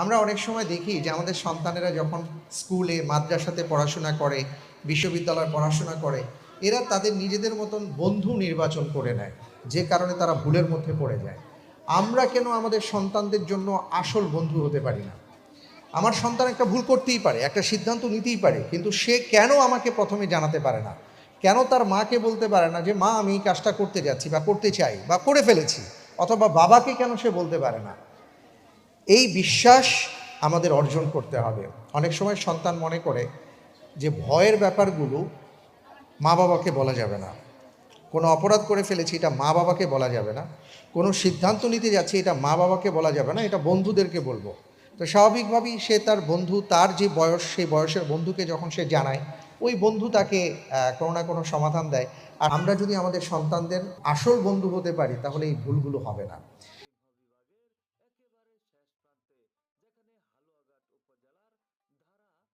আমরা অনেক সময় দেখি যে আমাদের সন্তানেরা যখন স্কুলে মাদ্রাসাতে পড়াশোনা করে, বিশ্ববিদ্যালয়ে পড়াশোনা করে, এরা তাদের নিজেদের মতন বন্ধু নির্বাচন করে নেয়, যে কারণে তারা ভুলের মধ্যে পড়ে যায়। আমরা কেন আমাদের সন্তানদের জন্য আসল বন্ধু হতে পারি না? আমার সন্তান একটা ভুল করতেই পারে, একটা সিদ্ধান্ত নিতেই পারে, কিন্তু সে কেন আমাকে প্রথমে জানাতে পারে না? কেন তার মাকে বলতে পারে না যে মা আমি এই কাজটা করতে যাচ্ছি বা করতে চাই বা করে ফেলেছি? অথবা বাবাকে কেন সে বলতে পারে না? এই বিশ্বাস আমাদের অর্জন করতে হবে। অনেক সময় সন্তান মনে করে যে ভয়ের ব্যাপারগুলো মা বাবাকে বলা যাবে না, কোনো অপরাধ করে ফেলেছি এটা মা বাবাকে বলা যাবে না, কোনো সিদ্ধান্ত নিতে যাচ্ছি এটা মা বাবাকে বলা যাবে না, এটা বন্ধুদেরকে বলবো। তো স্বাভাবিকভাবেই সে তার বন্ধু, তার যে বয়স, সেই বয়সের বন্ধুকে যখন সে জানায়, ওই বন্ধু তাকে কোনো না কোনো সমাধান দেয়। আর আমরা যদি আমাদের সন্তানদের আসল বন্ধু হতে পারি তাহলে এই ভুলগুলো হবে না।